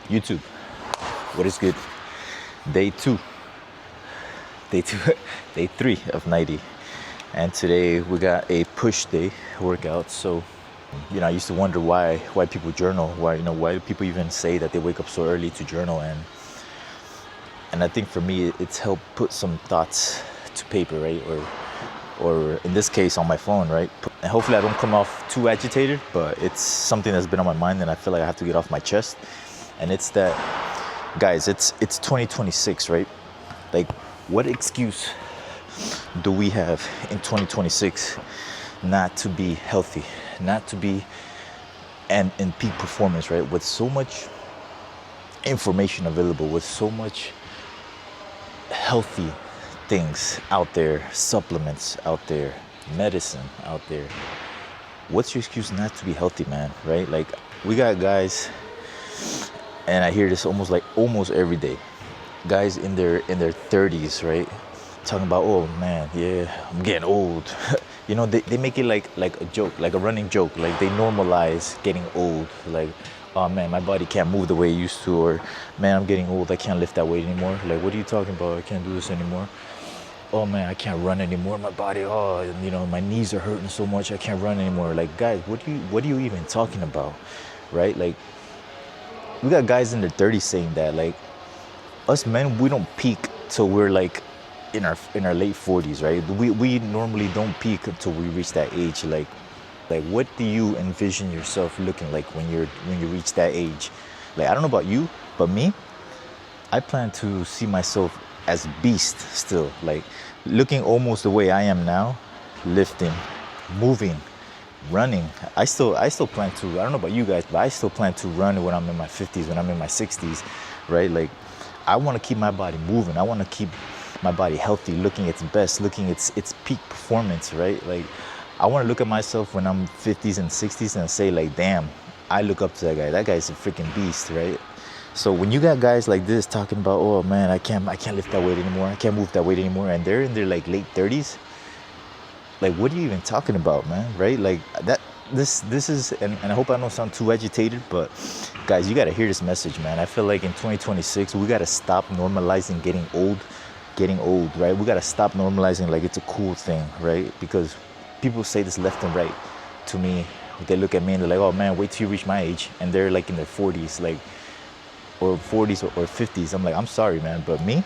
YouTube, what is good? Day two, day two, day three of 90. And today we got a push day workout. So, I used to wonder why people journal, why do people even say that they wake up so early to journal. And I think for me, it's helped put some thoughts to paper, right? Or in this case, on my phone, right? And hopefully I don't come off too agitated, but it's something that's been on my mind and I feel like I have to get off my chest. And it's that, guys, it's 2026, right? Like, what excuse do we have in 2026 not to be healthy, not to be and in peak performance, right? With so much information available, with so much healthy things out there, supplements out there, medicine out there. What's your excuse not to be healthy, man? Right? Like, we got guys, and I hear this almost every day. Guys in their 30s, right? Talking about, oh man, yeah, I'm getting old. They make it like a joke, like a running joke. Like, they normalize getting old. Like, oh man, my body can't move the way it used to, or man, I'm getting old, I can't lift that weight anymore. Like, what are you talking about? I can't do this anymore. Oh man, I can't run anymore. My body, my knees are hurting so much, I can't run anymore. Like, guys, what are you even talking about, right? Like, we got guys in their 30s saying that. Like, us men, we don't peak till we're like in our late 40s, right? We normally don't peak until we reach that age. Like what do you envision yourself looking like when you reach that age? Like, I don't know about you, but me, I plan to see myself as beast still, like looking almost the way I am now, lifting, moving, running. I still plan to, I don't know about you guys, but I still plan to run when I'm in my 50s, when I'm in my 60s, right? Like, I want to keep my body moving. I want to keep my body healthy, looking its best, looking its peak performance, right? Like, I want to look at myself when I'm 50s and 60s and say, like, damn, I look up to that guy. That guy's a freaking beast, right? So when you got guys like this talking about, oh man, I can't lift that weight anymore, I can't move that weight anymore, and they're in their like late 30s, like, what are you even talking about, man? Right? Like, that this is, and I hope I don't sound too agitated, but guys, you got to hear this message, man. I feel like in 2026 we got to stop normalizing getting old, right? We got to stop normalizing like it's a cool thing, right? Because people say this left and right to me. They look at me and they're like, oh man, wait till you reach my age, and they're like in their 40s, like, or 40s or 50s. I'm like, I'm sorry, man, but me,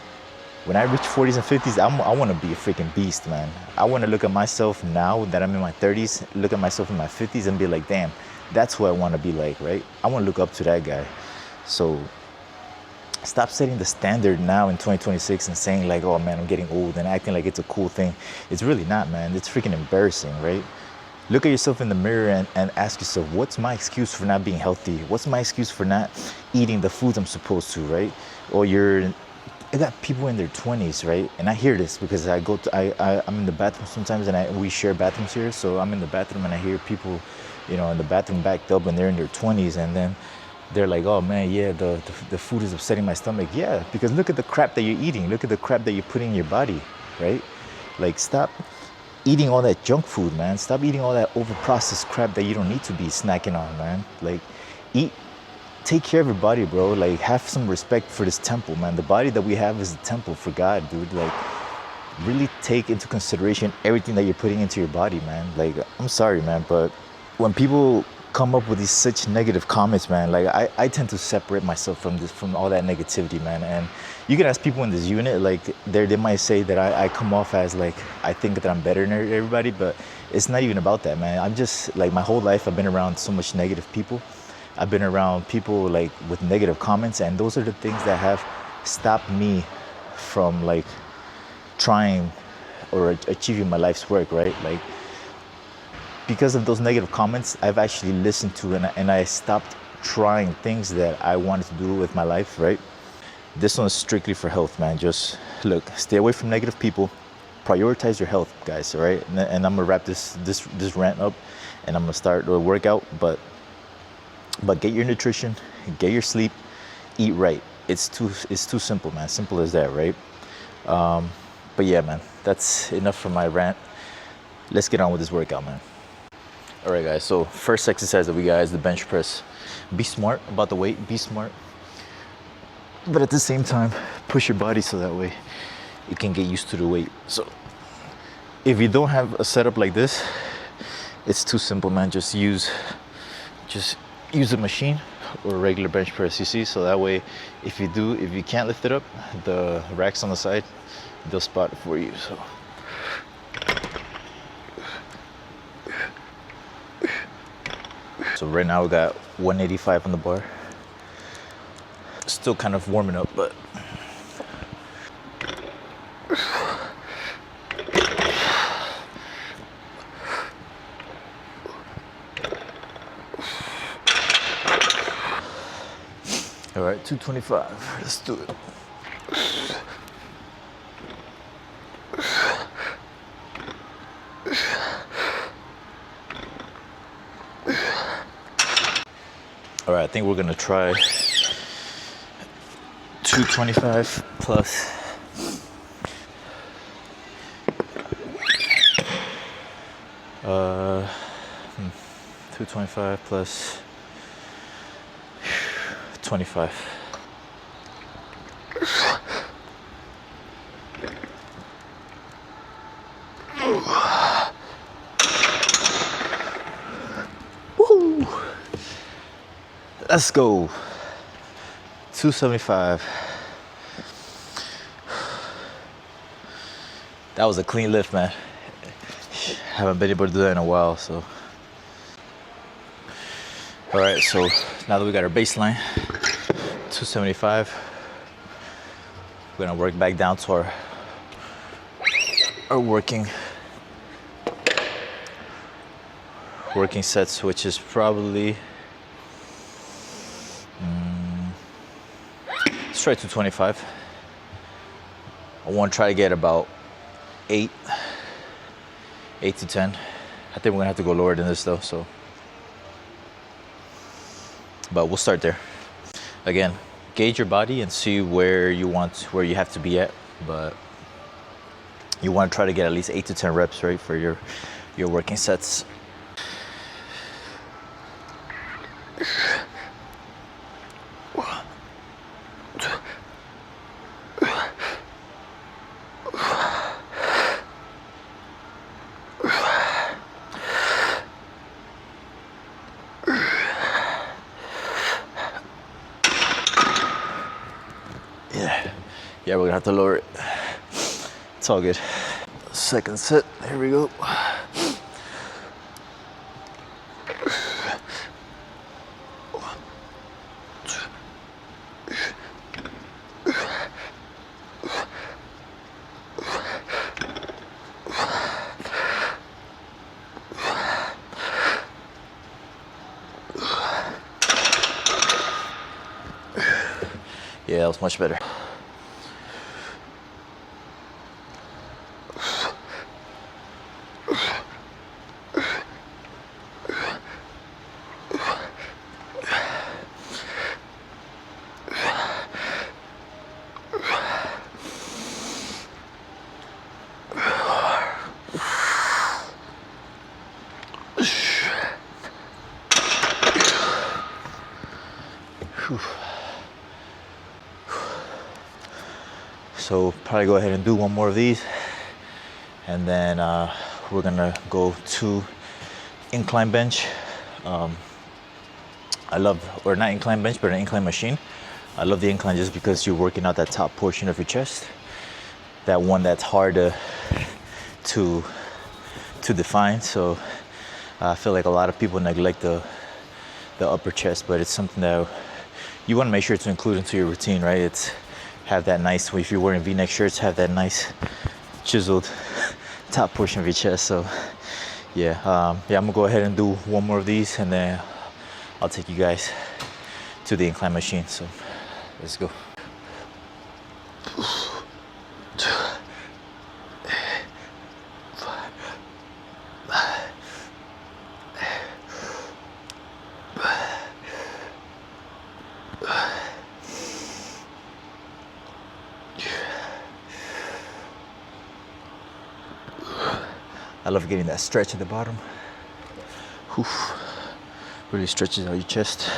when I reach 40s and 50s, I want to be a freaking beast, man. I want to look at myself now that I'm in my 30s, look at myself in my 50s and be like, damn, that's who I want to be like, right? I want to look up to that guy. So stop setting the standard now in 2026 and saying like, oh man, I'm getting old, and acting like it's a cool thing. It's really not, man. It's freaking embarrassing, right? Look at yourself in the mirror and ask yourself, what's my excuse for not being healthy? What's my excuse for not eating the foods I'm supposed to, right? Or I got people in their 20s, right? And I hear this because I'm in the bathroom sometimes, and we share bathrooms here. So I'm in the bathroom and I hear people, in the bathroom backed up, and they're in their 20s, and then they're like, oh man, yeah, the food is upsetting my stomach. Yeah, because look at the crap that you're eating. Look at the crap that you're putting in your body, right? Like, stop eating all that junk food, man. Stop eating all that overprocessed crap that you don't need to be snacking on, man. Like, take care of your body, bro. Like, have some respect for this temple, man. The body that we have is a temple for God, dude. Like, really take into consideration everything that you're putting into your body, man. Like, I'm sorry, man, but when people come up with these such negative comments, man, like, I tend to separate myself from all that negativity, man. And you can ask people in this unit, like, they might say that I come off as like, I think that I'm better than everybody, but it's not even about that, man. I'm just like, my whole life I've been around so much negative people. I've been around people like with negative comments, and those are the things that have stopped me from like trying or achieving my life's work, right? Like, because of those negative comments, I've actually listened to and I stopped trying things that I wanted to do with my life, right? This one's strictly for health, man. Just look, stay away from negative people. Prioritize your health, guys, all right? And I'm gonna wrap this rant up, and I'm gonna start a workout, but get your nutrition, get your sleep, eat right. It's too simple, man. Simple as that, right? But yeah, man, that's enough for my rant. Let's get on with this workout, man. All right, guys, so first exercise that we got is the bench press. Be smart about the weight, be smart. but at the same time, push your body so that way it can get used to the weight. So if you don't have a setup like this, it's too simple, man. Just use a machine or a regular bench press, you see? So that way, if you can't lift it up, the racks on the side, they'll spot it for you. So right now we got 185 on the bar. Still kind of warming up, but all right, 225. Let's do it. All right, I think we're gonna try 225 plus 225 plus 25. Woo! Let's go. 275. That was a clean lift, man. Haven't been able to do that in a while, so. All right, so now that we got our baseline, 275, we're gonna work back down to our working sets, which is probably, let's try 225. I wanna try to get about 8 to 10. I think we're gonna have to go lower than this though, so. But we'll start there. Again, gauge your body and see where you have to be at, but you want to try to get at least 8 to 10 reps, right, for your working sets. Yeah, we're gonna have to lower it. It's all good. Second set, here we go. Yeah, that was much better. So probably go ahead and do one more of these, and then we're gonna go to incline bench. Or not incline bench, but an incline machine. I love the incline just because you're working out that top portion of your chest, that one that's hard to define. So I feel like a lot of people neglect the upper chest, but it's something that you want to make sure to include into your routine, right? It's have that nice, if you're wearing V-neck shirts, have that nice chiseled top portion of your chest. So yeah, I'm gonna go ahead and do one more of these, and then I'll take you guys to the incline machine. So let's go. I love getting that stretch at the bottom. Oof. Really stretches out your chest.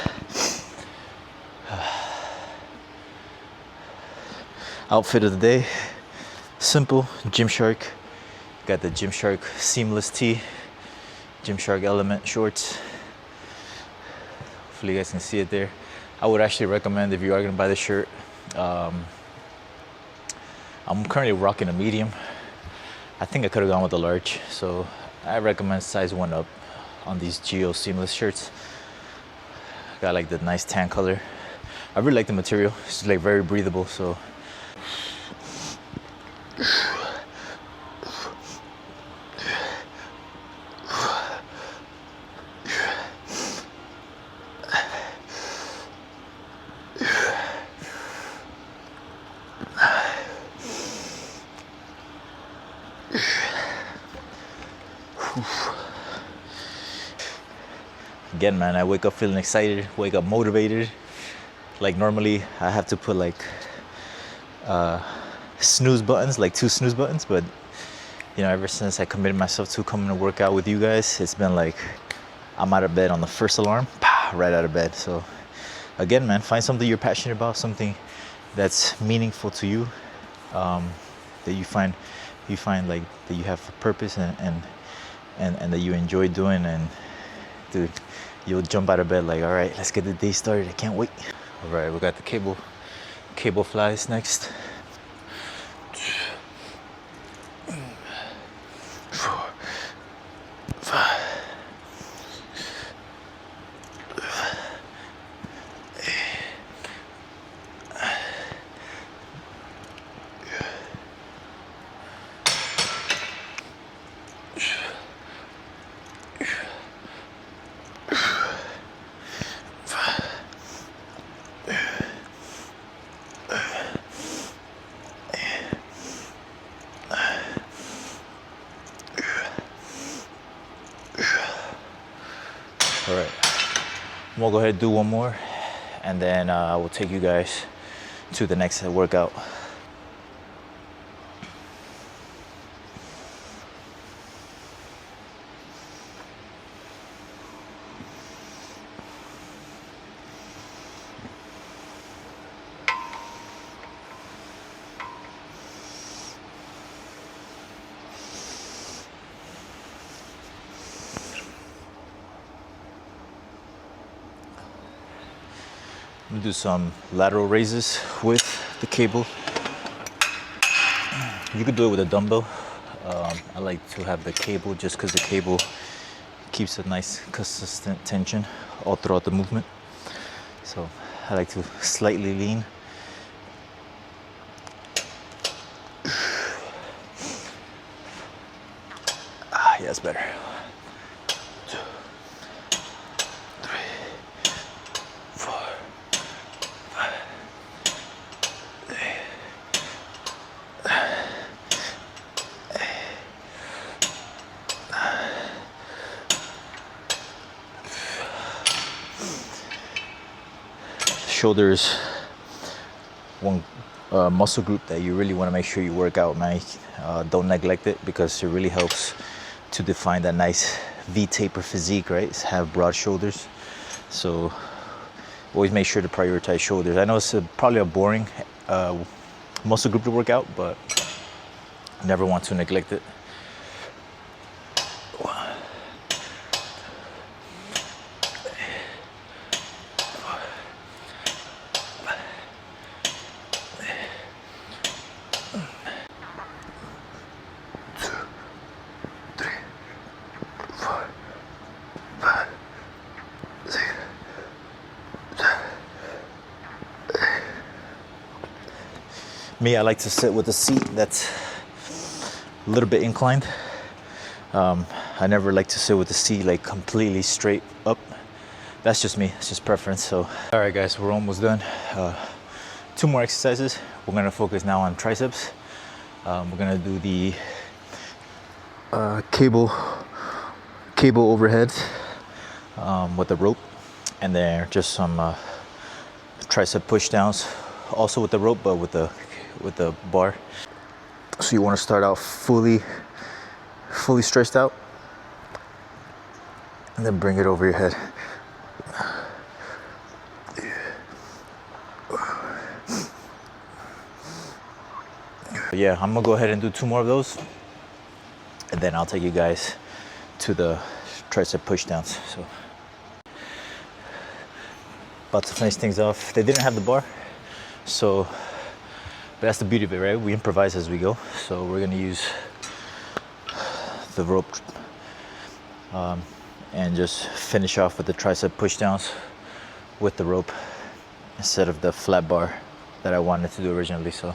Outfit of the day, simple, Gymshark. Got the Gymshark seamless tee, Gymshark Element shorts. Hopefully you guys can see it there. I would actually recommend, if you are gonna buy the shirt, I'm currently rocking a medium. I think I could have gone with a large, so I recommend size 1 up on these Geo seamless shirts. Got like the nice tan color. I really like the material. It's like very breathable, so again, man, I wake up feeling excited, wake up motivated. Like normally I have to put like snooze buttons, like 2 snooze buttons, but you know, ever since I committed myself to coming to work out with you guys, it's been like I'm out of bed on the first alarm, right out of bed. So again, man, find something you're passionate about, something that's meaningful to you, that you find like that you have a purpose and that you enjoy doing, and dude, you'll jump out of bed like, all right, let's get the day started. I can't wait. All right, we got the cable flies next. All right, I'm gonna go ahead and do one more, and then I will take you guys to the next workout. I'm gonna do some lateral raises with the cable. You could do it with a dumbbell. I like to have the cable just because the cable keeps a nice consistent tension all throughout the movement. So I like to slightly lean. Yeah, it's better. Shoulders, one muscle group that you really want to make sure you work out, man. Don't neglect it because it really helps to define that nice V-taper physique, right? Have broad shoulders. So always make sure to prioritize shoulders. I know it's probably a boring muscle group to work out, but never want to neglect it. Me, I like to sit with a seat that's a little bit inclined. I never like to sit with the seat like completely straight up. That's just me, it's just preference. So, all right guys, we're almost done. 2 more exercises. We're gonna focus now on triceps. We're gonna do the cable overhead with the rope, and then just some tricep push downs, also with the rope, but with the bar. So you want to start out fully stretched out, and then bring it over your head. Yeah, I'm gonna go ahead and do 2 more of those, and then I'll take you guys to the tricep push downs. So about to finish things off. They didn't have the bar, so but that's the beauty of it, right? We improvise as we go. So we're gonna use the rope and just finish off with the tricep push downs with the rope instead of the flat bar that I wanted to do originally. So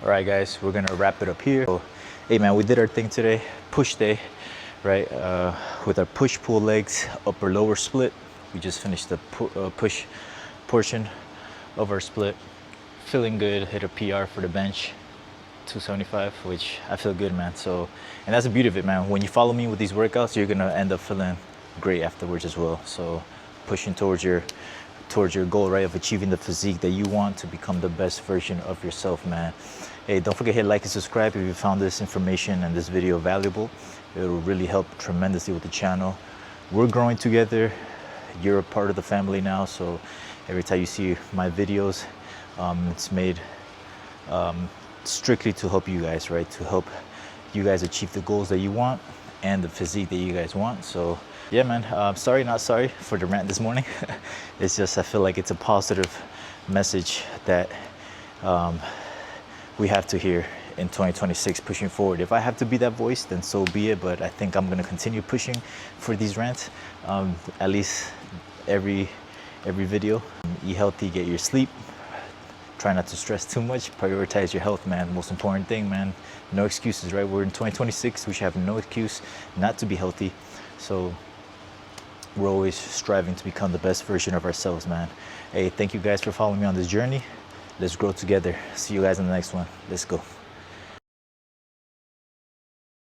all right, guys, we're gonna wrap it up here. So, hey man, we did our thing today, push day, right? With our push-pull legs, upper lower split. We just finished the push portion of our split. Feeling good, hit a PR for the bench, 275, which I feel good, man. So, and that's the beauty of it, man. When you follow me with these workouts, you're gonna end up feeling great afterwards as well. So pushing towards your goal, right, of achieving the physique that you want to become the best version of yourself, man. Hey, don't forget to hit like and subscribe if you found this information and this video valuable. It will really help tremendously with the channel. We're growing together. You're a part of the family now, so every time you see my videos, it's made strictly to help you guys, right? To help you guys achieve the goals that you want and the physique that you guys want. So yeah, man, sorry, not sorry for the rant this morning. It's just, I feel like it's a positive message that we have to hear in 2026 pushing forward. If I have to be that voice, then so be it. But I think I'm gonna continue pushing for these rants, at least every video. Eat healthy, get your sleep. Try not to stress too much. Prioritize your health, man. Most important thing, man. No excuses, right? We're in 2026. We should have no excuse not to be healthy. So we're always striving to become the best version of ourselves, man. Hey, thank you guys for following me on this journey. Let's grow together. See you guys in the next one. Let's go.